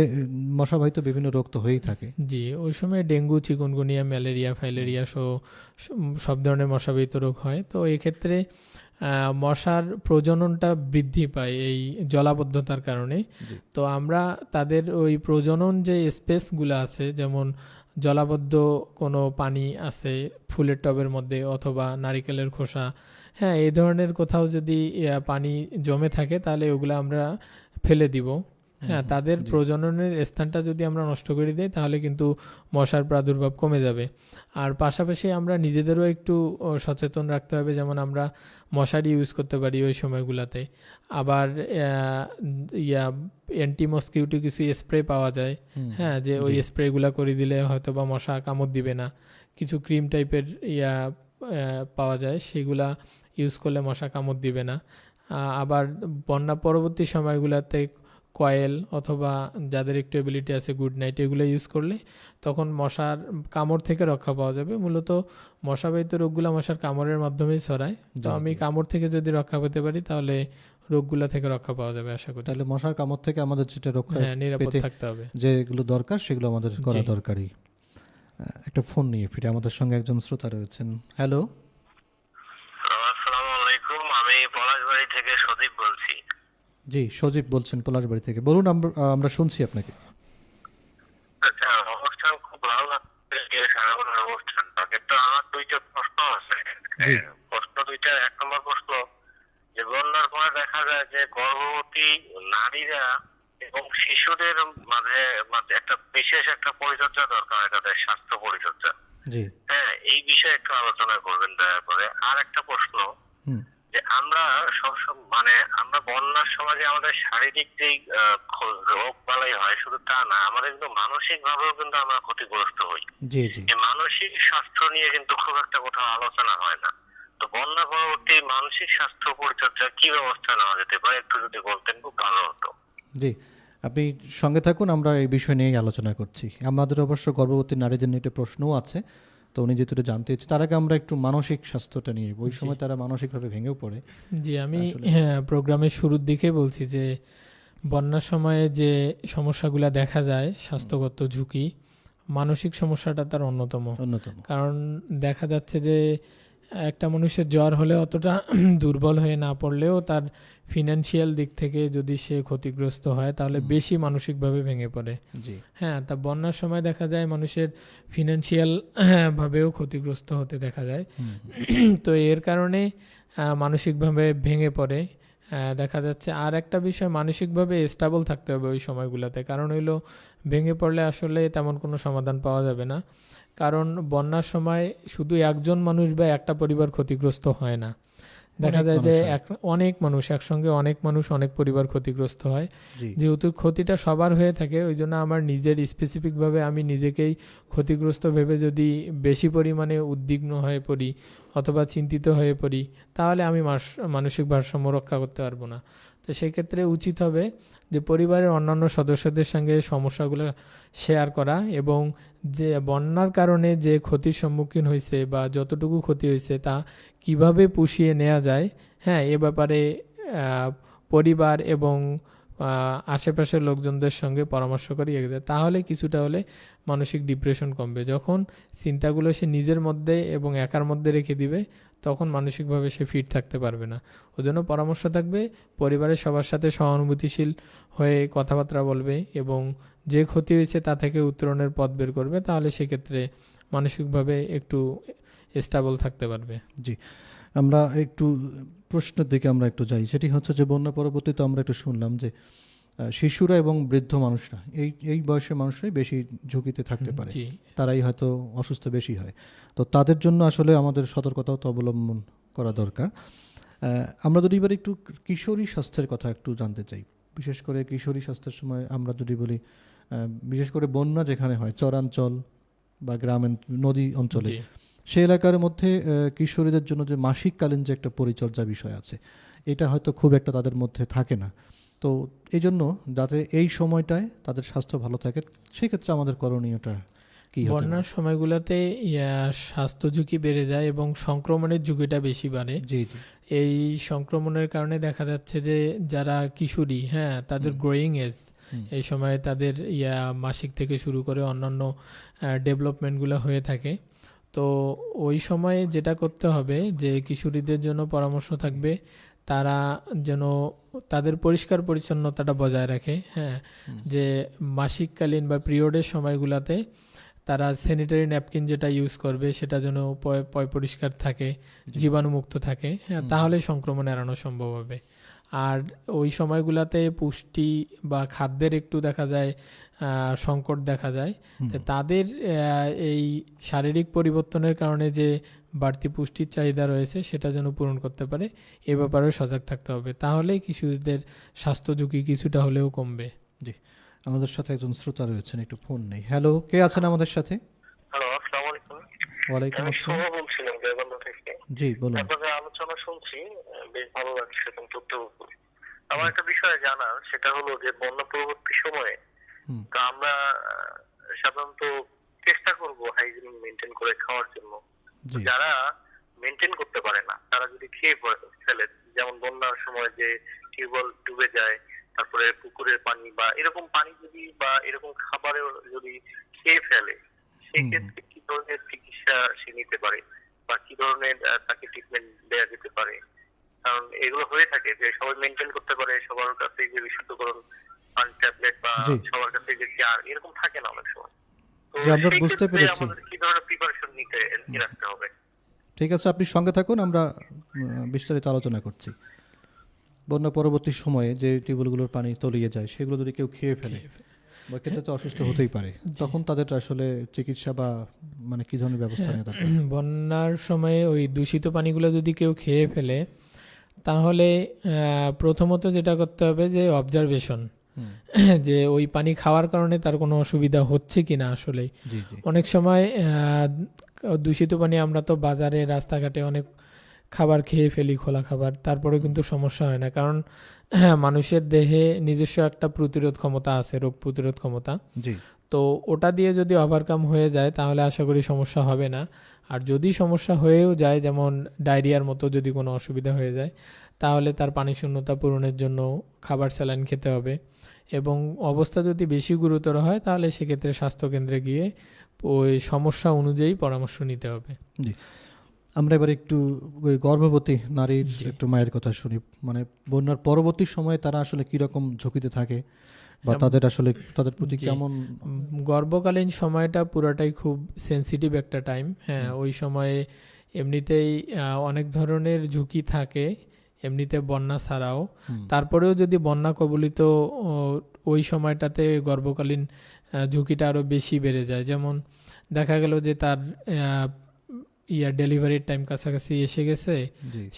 মশাবাহিত বিভিন্ন রোগ তো হয়েই থাকে। জি, ওই সময় ডেঙ্গু, চিকুনগুনিয়া, ম্যালেরিয়া, ফাইলেরিয়া সহ সব ধরনের মশাবাহিত রোগ হয়। তো এক্ষেত্রে মশার প্রজননটা বৃদ্ধি পায় এই জলাবদ্ধতার কারণে। তো আমরা তাদের ওই প্রজনন যে স্পেসগুলো আছে, যেমন জলাবদ্ধ কোনো পানি আছে ফুলের টবের মধ্যে অথবা নারিকেলের খোসা, হ্যাঁ, এই ধরনের কোথাও যদি পানি জমে থাকে, তাহলে ওগুলো আমরা ফেলে দিব। হ্যাঁ, তাদের প্রজননের স্থানটা যদি আমরা নষ্ট করে দিই, তাহলে কিন্তু মশার প্রাদুর্ভাব কমে যাবে। আর পাশাপাশি আমরা নিজেদেরও একটু সচেতন রাখতে হবে, যেমন আমরা মশারি ইউজ করতে পারি ওই সময়গুলোতে। আবার অ্যান্টি মসকিউটো কিছু স্প্রে পাওয়া যায়, হ্যাঁ, যে ওই স্প্রেগুলো করে দিলে হয়তো বা মশা কামড় দিবে না। কিছু ক্রিম টাইপের পাওয়া যায়, সেগুলা ইউজ করলে মশা কামড় দিবে না। আবার বন্যা পরবর্তী সময়গুলোতে কয়েল অথবা যাদের একটু এবিলিটি আছে গুড নাইট, এগুলো ইউজ করলে তখন মশার কামড় থেকে রক্ষা পাওয়া যাবে। মূলত মশাবাহিত রোগগুলো মশার কামড়ের মাধ্যমেই ছড়ায়। তো আমি কামড় থেকে যদি রক্ষা পেতে পারি, তাহলে রোগগুলো থেকে রক্ষা পাওয়া যাবে আশা করি। তাহলে মশার কামড় থেকে আমাদের যেটা রক্ষা, হ্যাঁ, নিরাপদ থাকতে হবে, যেগুলো দরকার সেগুলো আমাদের করা দরকারি। একটা ফোন নিয়ে ফিরে, আমাদের সঙ্গে একজন শ্রোতা রয়েছেন। হ্যালো, আসসালামু আলাইকুম, আমি পলাশবাড়ি থেকে সজীব বলছি। জি, সজীব বলছেন পলাশবাড়ি থেকে, বলুন, আমরা শুনছি আপনাকে। আচ্ছা, অনুষ্ঠান খুব ভালো লাগছে, সারাদিন অনুষ্ঠানটা, কিন্তু আমার দুইটা প্রশ্ন আছে। প্রশ্ন দুইটা, এক নম্বর প্রশ্ন, যে বন্যার পরে দেখা যায় যে গর্ভবতী নারীরা এবং শিশুদের মাঝে মাঝে একটা বিশেষ একটা পরিচর্যা দরকার হয়, তাদের স্বাস্থ্য পরিচর্যা। হ্যাঁ, এই বিষয়ে একটু আলোচনা করবেন দয়া করে। আর একটা প্রশ্ন, যে আমরা সবসময় আমরা বন্যার সময় যে আমাদের শারীরিক যে রোগ বালাই হয়, শুধু তা না, আমাদের কিন্তু মানসিক ভাবেও কিন্তু আমরা ক্ষতিগ্রস্ত হই। মানসিক স্বাস্থ্য নিয়ে কিন্তু খুব একটা কোথাও আলোচনা হয় না। তো বন্যা পরবর্তী মানসিক স্বাস্থ্য পরিচর্যা কি ব্যবস্থা নেওয়া যেতে পারে, একটু যদি বলতেন খুব ভালো হতো। জি, আপনি সঙ্গে থাকুন, আমরা এই বিষয় নিয়েই আলোচনা করছি। আমাদের অবশ্য গর্ভবতী নারীদের নিয়ে একটা প্রশ্নও আছে, তো উনি যেহেতু জানতে চাইছে, তার আগে আমরা একটু মানসিক স্বাস্থ্যটা নিয়ে, ওই সময় তারা মানসিকভাবে ভেঙেও পড়ে। জি, আমি প্রোগ্রামের শুরুর দিকে বলছি যে বন্যার সময়ে যে সমস্যাগুলো দেখা যায়, স্বাস্থ্যগত ঝুঁকি, মানসিক সমস্যাটা তার অন্যতম। কারণ দেখা যাচ্ছে যে একটা মানুষের জ্বর হলে অতটা দুর্বল হয়ে না পড়লেও তার ফিনান্সিয়াল দিক থেকে যদি সে ক্ষতিগ্রস্ত হয়, তাহলে বেশি মানসিকভাবে ভেঙে পড়ে। হ্যাঁ, তা বন্যার সময় দেখা যায় মানুষের ফিনান্সিয়াল ভাবেও ক্ষতিগ্রস্ত হতে দেখা যায়। তো এর কারণে মানসিকভাবে ভেঙে পড়ে। দেখা যাচ্ছে আর একটা বিষয়, মানসিকভাবে স্টেবল থাকতে হবে ওই সময়গুলোতে। কারণ হইলো, ভেঙে পড়লে আসলে তেমন কোনো সমাধান পাওয়া যাবে না। কারণ বন্যার সময় শুধু একজন মানুষ বা একটা পরিবার ক্ষতিগ্রস্ত হয় না, দেখা যায় যে অনেক মানুষ একসঙ্গে, অনেক মানুষ, অনেক পরিবার ক্ষতিগ্রস্ত হয়। যেহেতু ক্ষতিটা সবার হয়ে থাকে, ওই জন্য আমার নিজের স্পেসিফিকভাবে আমি নিজেকেই ক্ষতিগ্রস্ত ভেবে যদি বেশি পরিমাণে উদ্বিগ্ন হয়ে পড়ি অথবা চিন্তিত হয়ে পড়ি, তাহলে আমি মানসিক ভারসাম্য রক্ষা করতে পারবো না। তো সেক্ষেত্রে উচিত হবে যে পরিবারের অন্যান্য সদস্যদের সঙ্গে সমস্যাগুলো শেয়ার করা, এবং যে বন্যার কারণে যে ক্ষতির সম্মুখীন হয়েছে বা যতটুকু ক্ষতি হয়েছে তা কিভাবে পুষিয়ে নেওয়া যায়, হ্যাঁ, এ ব্যাপারে পরিবার এবং আশেপাশের লোকজনদের সঙ্গে পরামর্শ করে এগিয়ে যায়, তাহলে কিছুটা হলে মানসিক ডিপ্রেশন কমবে। যখন চিন্তাগুলো সে নিজের মধ্যে এবং একার মধ্যে রেখে দিবে, তখন মানসিকভাবে সে ফিট থাকতে পারবে না। ওই জন্য পরামর্শ থাকবে পরিবারের সবার সাথে সহানুভূতিশীল হয়ে কথাবার্তা বলবে এবং যে ক্ষতি হয়েছে তা থেকে উত্তরণের পথ বের করবে, তাহলে সেক্ষেত্রে মানসিকভাবে একটু স্টেবল থাকতে পারবে। জি, আমরা একটু প্রশ্নের দিকে আমরা একটু যাই। সেটি হচ্ছে যে বন্যা পরবর্তীতে আমরা একটু শুনলাম যে শিশুরা এবং বৃদ্ধ মানুষরা এই বয়সের মানুষরাই বেশি ঝুঁকিতে থাকতে পারে, জি, তারাই হয়তো অসুস্থ বেশি হয়। তো তাদের জন্য আসলে আমাদের সতর্কতাও তো অবলম্বন করা দরকার। আমরা যদি এবার একটু কিশোরী স্বাস্থ্যের কথা একটু জানতে চাই, বিশেষ করে কিশোরী স্বাস্থ্যের সময় আমরা যদি বলি, বিশেষ করে বন্যা যেখানে হয় চরাঞ্চল বা গ্রামের নদী অঞ্চলে, জি। সেই এলাকার মধ্যে কিশোরীদের জন্য যে মাসিককালীন যে একটা পরিচর্যা বিষয় আছে, এটা হয়তো খুব একটা তাদের মধ্যে থাকে না। তো এই জন্য যাতে এই সময়টায় তাদের স্বাস্থ্য ভালো থাকে, সেক্ষেত্রে আমাদের করণীয়টা কি হতে পারে? বন্যার সময়গুলোতে স্বাস্থ্য ঝুঁকি বেড়ে যায় এবং সংক্রমণের ঝুঁকিটা বেশি বাড়ে। জি জি। এই সংক্রমণের কারণে দেখা যাচ্ছে যে যারা কিশোরী, হ্যাঁ, তাদের গ্রোয়িং এজ, এই সময় তাদের মাসিক থেকে শুরু করে অন্যান্য ডেভেলপমেন্টগুলো হয়ে থাকে। তো ওই সময়ে যেটা করতে হবে যে কিশোরীদের জন্য পরামর্শ থাকবে তারা যেন তাদের পরিষ্কার পরিচ্ছন্নতাটা বজায় রাখে, হ্যাঁ, যে মাসিককালীন বা পিরিয়ডের সময়গুলোতে তারা স্যানিটারি ন্যাপকিন যেটা ইউজ করবে সেটা যেন পরিষ্কার থাকে, জীবাণুমুক্ত থাকে, হ্যাঁ, তাহলে সংক্রমণ এড়ানো সম্ভব হবে। আর ওই সময়গুলোতে পুষ্টি বা খাদ্যের একটু দেখা যায় সংকট দেখা যায়, তো তাদের এই শারীরিক পরিবর্তনের কারণে যে বাড়তি পুষ্টির চাহিদা রয়েছে সেটা যেন পূরণ করতে পারে, এ ব্যাপারেও সজাগ থাকতে হবে, তাহলে শিশুদের স্বাস্থ্য ঝুঁকি কিছুটা হলেও কমবে। জি, আমাদের সাথে একজন শ্রোতা রয়েছেন, একটু ফোন নেই। হ্যালো, কে আছেন আমাদের সাথে? হ্যালো, আসসালামু আলাইকুম। ওয়ালাইকুম আমি আসসালাম। শুভ বলছিলাম গাইবান্ধা থেকে। জি বলুন। আপনাদের আলোচনা শুনছি, বেশ ভালো লাগছে এবং তথ্য। আমার একটা বিষয় জানার, সেটা হলো যে বন্যা পরবর্তী সময়ে তো আমরা সাধারণত চেষ্টা করব হাইজিন মেনটেন করে খাওয়ার জন্য। জি যারা মেনটেন করতে পারে না তারা যদি খেয়ে ফেলে, যেমন বন্যার সময় যে টিউবওয়েল ডুবে যায়, তারপরে পুকুরের পানি বা এরকম পানি যদি বা এরকম খাবারেও যদি খেয়ে ফেলে, সেক্ষেত্রে কি ধরনের চিকিৎসা সে নিতে পারে বা কি ধরনের তাকে ট্রিটমেন্ট দেওয়া যেতে পারে? কারণ এগুলো হয়ে থাকে যে সবাই মেনটেন করতে পারে, সবার কাছে যে বিশুদ্ধকরণ পানি ট্যাবলেট বা জি। সবার কাছে যে কেয়ার এরকম থাকে না অনেক সময়। তো জি, আমরা সেই বুঝতে ক্ষেত্রে পেরেছি। আমাদের কি ধরনের প্রিপারেশন নিতে রাখতে হবে? ঠিক আছে, আপনি সঙ্গে থাকুন, আমরা বিস্তারিত আলোচনা করছি। বন্যা পরবর্তী সময়ে যে টিউবওয়েলগুলোর পানি তলিয়ে যায়, সেগুলো যদি কেউ খেয়ে ফেলে বা খেতে তো অসুস্থ হতেই পারে, তখন তাদের আসলে চিকিৎসা বা মানে কি ধরনের ব্যবস্থা নেওয়া দরকার? বন্যার সময়ে ওই দূষিত পানিগুলো যদি কেউ খেয়ে ফেলে, তাহলে প্রথমত যেটা করতে হবে যে অবজারভেশন, যে ওই পানি খাওয়ার কারণে তার কোনো অসুবিধা হচ্ছে কিনা। আসলে জি জি। অনেক সময় দূষিত পানি আমরা তো বাজারে রাস্তাঘাটে অনেক খাবার খেয়ে ফেলি, খোলা খাবার, তারপরে কিন্তু সমস্যা হয় না, কারণ মানুষের দেহে নিজস্ব একটা প্রতিরোধ ক্ষমতা আছে, রোগ প্রতিরোধ ক্ষমতা। জি। তো ওটা দিয়ে যদি ওভারকাম হয়ে যায় তাহলে আশা করি সমস্যা হবে না। আর যদি সমস্যা হয়েও যায়, যেমন ডায়রিয়ার মতো যদি কোনো অসুবিধা হয়ে যায়, তাহলে তার পানি শূন্যতা পূরণের জন্য খাবার স্যালাইন খেতে হবে। এবং অবস্থা যদি বেশি গুরুতর হয় তাহলে সেক্ষেত্রে স্বাস্থ্যকেন্দ্রে গিয়ে ওই সমস্যা অনুযায়ী পরামর্শ নিতে হবে। জি, আমরা এবার একটু ওই গর্ভবতী নারীর একটু মায়ের কথা শুনি। মানে বন্যার পরবর্তী সময়ে তারা আসলে কিরকম ঝুঁকিতে থাকে বা তাদের আসলে তাদের প্রতি কেমন? গর্ভকালীন সময়টা পুরোটাই খুব সেনসিটিভ একটা টাইম, হ্যাঁ। ওই সময়ে এমনিতেই অনেক ধরনের ঝুঁকি থাকে, এমনিতে বন্যা ছাড়াও। তারপরেও যদি বন্যা কবলিত ওই সময়টাতে গর্ভকালীন ঝুঁকিটা আরও বেশি বেড়ে যায়। যেমন দেখা গেল যে তার ডেলিভারির টাইম কাছাকাছি এসে গেছে,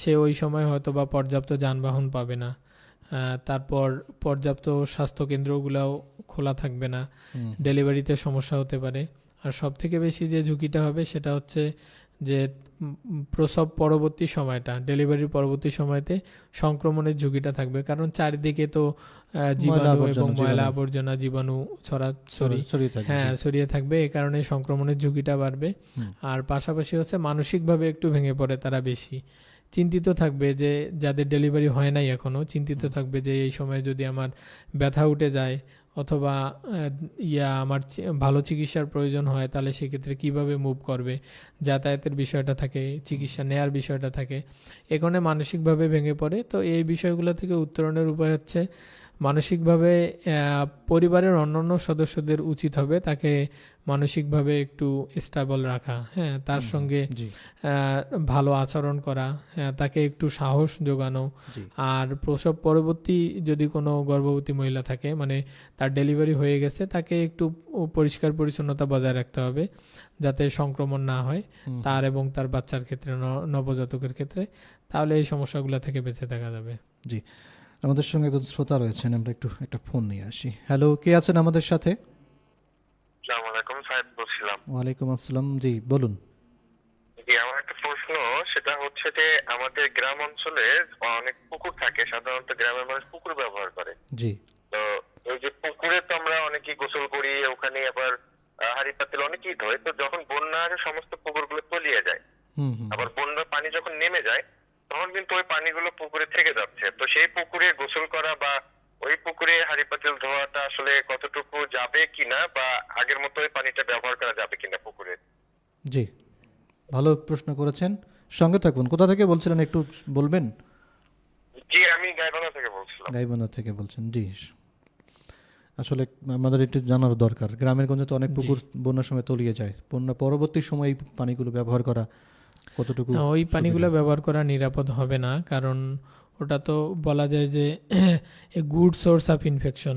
সে ওই সময় হয়তো বা পর্যাপ্ত যানবাহন পাবে না, তারপর পর্যাপ্ত স্বাস্থ্যকেন্দ্রগুলোও খোলা থাকবে না, ডেলিভারিতে সমস্যা হতে পারে। আর সব থেকে বেশি যে ঝুঁকিটা হবে সেটা হচ্ছে যে প্রসব পরবর্তী সময়টা, ডেলিভারির পরবর্তী সময়তে সংক্রমণের ঝুঁকিটা থাকবে, কারণ চারিদিকে তো জীবাণু এবং ময়লা আবর্জনা, জীবাণু ছড়িয়ে থাকবে, এ কারণে সংক্রমণের ঝুঁকিটা বাড়বে। আর পাশাপাশি হচ্ছে মানসিকভাবে একটু ভেঙে পড়ে তারা বেশি, চিন্তিত থাকবে, যে যাদের ডেলিভারি হয় নাই এখনও চিন্তিত থাকবে যে এই সময় যদি আমার ব্যথা উঠে যায় অথবা আমার ভালো চিকিৎসার প্রয়োজন হয়, তাহলে সেক্ষেত্রে কিভাবে মুভ করবে, যাতায়াতের বিষয়টা থাকে, চিকিৎসা নেয়ার বিষয়টা থাকে, এখানে মানসিকভাবে ভেঙে পড়ে। তো এই বিষয়গুলো থেকে উত্তরণের উপায় হচ্ছে মানসিকভাবে পরিবারের অন্যান্য সদস্যদের উচিত হবে তাকে মানসিকভাবে একটু স্টেবল রাখা, হ্যাঁ, তার সঙ্গে ভালো আচরণ করা, তাকে একটু সাহস যোগানো। আর প্রসব পরবর্তী যদি কোনো গর্ভবতী মহিলা থাকে, মানে তার ডেলিভারি হয়ে গেছে, তাকে একটু পরিষ্কার পরিচ্ছন্নতা বজায় রাখতে হবে যাতে সংক্রমণ না হয় তার এবং তার বাচ্চার ক্ষেত্রে, নবজাতকের ক্ষেত্রে, তাহলে এই সমস্যাগুলো থেকে বেঁচে থাকা যাবে। জি, আমাদের সঙ্গে একজন শ্রোতা রয়েছেন, আমরা একটু একটা ফোন নিয়ে আসি। হ্যালো, কে আছেন আমাদের সাথে? আসসালামু আলাইকুম, সাহেব বলছিলাম। ওয়ালাইকুম আসসালাম, জি বলুন। জি, আমার একটা প্রশ্ন, সেটা হচ্ছে যে আমাদের গ্রাম অঞ্চলে অনেক পুকুর থাকে, সাধারণত গ্রামের মানুষ পুকুর ব্যবহার করে। জি। তো ওই যে পুকুরে তো আমরা অনেকেই গোসল করি, ওখানে আবার হাড়ি পাতিল অনেকেই ধোয়। তো যখন বন্যা আসে সমস্ত পুকুরগুলো তলিয়ে যায়, আবার বন্যার পানি যখন নেমে যায় তখন কিন্তু ওই পানিগুলো পুকুরে থেকে যাচ্ছে। তো সেই পুকুরে গোসল করা বা ওই পুকুরে হাড়ি পাতিল ধোয়াটা আসলে কতটুকু যাবে কিনা, বা আগের মতো ওই পানিটা ব্যবহার করা যাবে কিনা পুকুরে? জি, ভালো প্রশ্ন করেছেন, সঙ্গে থাকুন। কোথা থেকে বলছিলেন একটু বলবেন? জি, আমি গাইবান্ধা থেকে বলছিলাম। গাইবান্ধা থেকে বলছেন, জি। আসলে আমাদের একটু জানার দরকার, গ্রামের গঞ্জে তো অনেক পুকুর বন্যার সময় তলিয়ে যায়, বন্যা পরবর্তী সময় এই পানিগুলো ব্যবহার করা কতটুকু? ওই পানিগুলো ব্যবহার করা নিরাপদ হবে না, কারণ ওটা তো বলা যায় যে a good source of infection,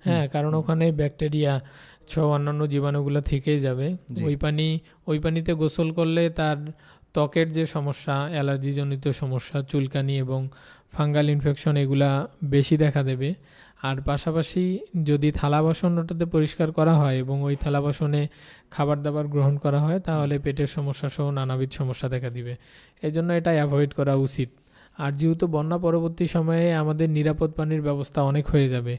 হ্যাঁ, কারণ ওখানে ব্যাকটেরিয়া সব অন্যান্য জীবাণুগুলো থেকেই যাবে। ওই পানিতে গোসল করলে তার ত্বকের যে সমস্যা, অ্যালার্জিজনিত সমস্যা, চুলকানি এবং ফাঙ্গাল ইনফেকশন, এগুলা বেশি দেখা দেবে। আর পাশাপাশি যদি থালা বাসন ওটাতে পরিষ্কার করা হয় এবং ওই থালা বাসনে খাবার দাবার গ্রহণ করা হয়, তাহলে পেটের সমস্যা সহ নানাবিধ সমস্যা দেখা দিবে। এই জন্য এটা অ্যাভয়েড করা উচিত। আর যেহেতু বন্যা পরবর্তী সময়ে আমাদের নিরাপদ পানির ব্যবস্থা অনেক হয়ে যাবে,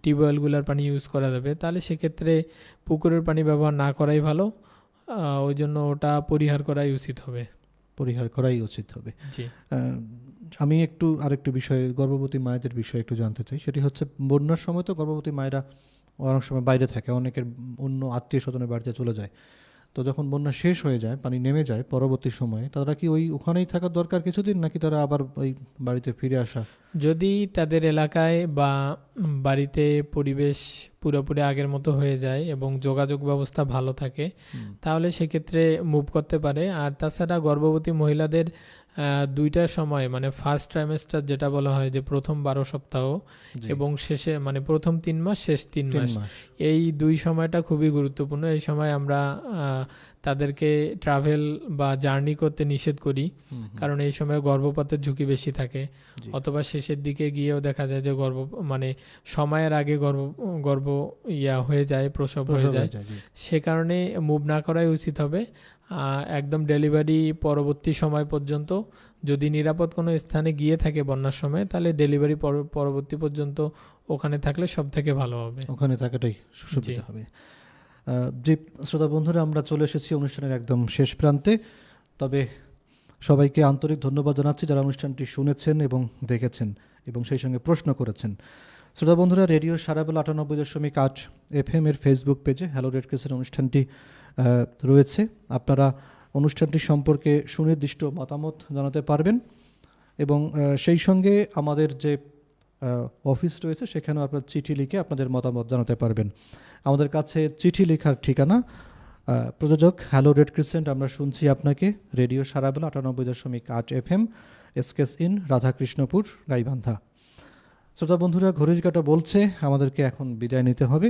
টিউবওয়েলগুলোর পানি ইউজ করা যাবে, তাহলে সেক্ষেত্রে পুকুরের পানি ব্যবহার না করাই ভালো। ওই জন্য ওটা পরিহার করাই উচিত হবে। জি। আমি আরেকটু বিষয়, গর্ভবতী মায়েদের বিষয়ে একটু জানতে চাই। সেটি হচ্ছে বন্যার সময় তো গর্ভবতী মায়েরা অনেক সময় বাইরে থাকে, অনেকের অন্য আত্মীয় স্বজনের বাড়িতে চলে যায়। তো যখন বন্যা শেষ হয়ে যায়, পানি নেমে যায়, পরবর্তী সময়ে তারা কি ওখানেই থাকার দরকার কিছুদিন, নাকি তারা আবার ওই বাড়িতে ফিরে আসা? যদি তাদের এলাকায় বা বাড়িতে পরিবেশ পুরোপুরি আগের মতো হয়ে যায় এবং যোগাযোগ ব্যবস্থা ভালো থাকে, তাহলে সেক্ষেত্রে মুভ করতে পারে। আর তাছাড়া গর্ভবতী মহিলাদের দুইটার সময়, মানে ফার্স্ট ট্রাইমেস্টার যেটা বলা হয়, যে প্রথম 12 সপ্তাহ এবং শেষে, মানে প্রথম 3 মাস, শেষ 3 মাস, এই দুই সময়টা খুবই গুরুত্বপূর্ণ। এই সময় আমরা তাদেরকে ট্রাভেল বা জার্নি করতে নিষেধ করি, কারণ এই সময় গর্ভপাতের ঝুঁকি বেশি থাকে, অথবা শেষের দিকে গিয়েও দেখা যায় যে মানে সময়ের আগে গর্ভ হয়ে যায়, প্রসব হয়ে যায়। সে কারণে মুভ না করাই উচিত হবে। একদম ডেলিভারি পরবর্তী সময় পর্যন্ত যদি নিরাপদ কোনো স্থানে গিয়ে থাকে বন্যার সময়, তাহলে ডেলিভারি পরবর্তী পর্যন্ত ওখানে থাকলে সব থেকে ভালো হবে, ওখানে থাকাটাই সুবিধা হবে। জি শ্রোতা বন্ধুরা, আমরা চলে এসেছি অনুষ্ঠানের একদম শেষ প্রান্তে। তবে সবাইকে আন্তরিক ধন্যবাদ জানাচ্ছি যারা অনুষ্ঠানটি শুনেছেন এবং দেখেছেন এবং সেই সঙ্গে প্রশ্ন করেছেন। শ্রোতা বন্ধুরা, রেডিও সারাবেলা 98.8 FM এর ফেসবুক পেজে হ্যালো রেড ক্রিসেন্ট অনুষ্ঠানটি রয়েছে। আপনারা অনুষ্ঠানটি সম্পর্কে সুনির্দিষ্ট মতামত জানাতে পারবেন এবং সেই সঙ্গে আমাদের যে অফিস রয়েছে সেখানেও আপনার চিঠি লিখে আপনাদের মতামত জানাতে পারবেন। আমাদের কাছে চিঠি লেখার ঠিকানা, প্রযোজক হ্যালো রেড ক্রিসেন্ট, আমরা শুনছি আপনাকে, রেডিও সারাবেলা 98.8 FM, এসকেস ইন, রাধাকৃষ্ণপুর, গাইবান্ধা। শ্রোতা বন্ধুরা, ঘড়ির কাঁটা বলছে আমাদেরকে এখন বিদায় নিতে হবে।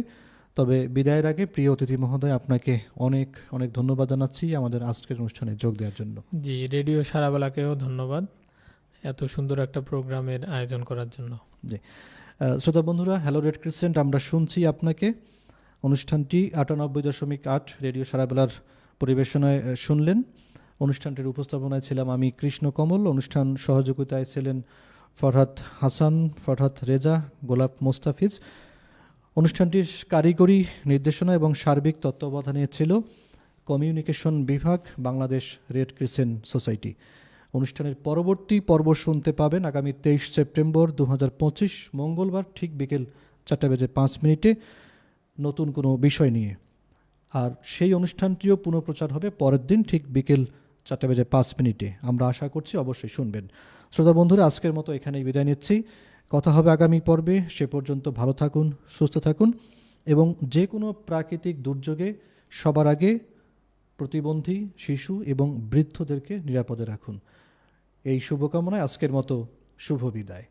তবে বিদায়ের আগে প্রিয় অতিথি মহোদয়, আপনাকে অনেক অনেক ধন্যবাদ জানাচ্ছি আমাদের আজকের অনুষ্ঠানে যোগ দেওয়ার জন্য। জি, রেডিও সারাবেলাকেও ধন্যবাদ এত সুন্দর একটা প্রোগ্রামের আয়োজন করার জন্য। জি শ্রোতা বন্ধুরা, হ্যালো রেড ক্রিসেন্ট, আমরা শুনছি আপনাকে অনুষ্ঠানটি 98.8 রেডিও সারাবেলার পরিবেশনায় শুনলেন। অনুষ্ঠানটির উপস্থাপনায় ছিলাম আমি কৃষ্ণ কমল, অনুষ্ঠান সহযোগিতায় ছিলেন ফরহাদ হাসান, ফরহাদ রেজা, গোলাপ মোস্তাফিজ। অনুষ্ঠানটির কারিগরি নির্দেশনা এবং সার্বিক তত্ত্বাবধানে ছিল কমিউনিকেশন বিভাগ, বাংলাদেশ রেড ক্রিসেন্ট সোসাইটি। অনুষ্ঠানের পরবর্তী পর্ব শুনতে পাবেন আগামী 23 সেপ্টেম্বর 2025 মঙ্গলবার ঠিক বিকেল 4:05 নতুন কোনো বিষয় নিয়ে। আর সেই অনুষ্ঠানটিও পুনঃপ্রচার হবে পরের দিন ঠিক বিকেল 4:05। আমরা আশা করছি অবশ্যই শুনবেন। শ্রোতা বন্ধুরা, আজকের মতো এখানেই বিদায় নিচ্ছি। কথা হবে আগামী পর্বে। সে পর্যন্ত ভালো থাকুন, সুস্থ থাকুন এবং যে কোনো প্রাকৃতিক দুর্যোগে সবার আগে প্রতিবন্ধী, শিশু এবং বৃদ্ধদেরকে নিরাপদে রাখুন। এই শুভকামনায় আজকের মতো শুভ বিদায়।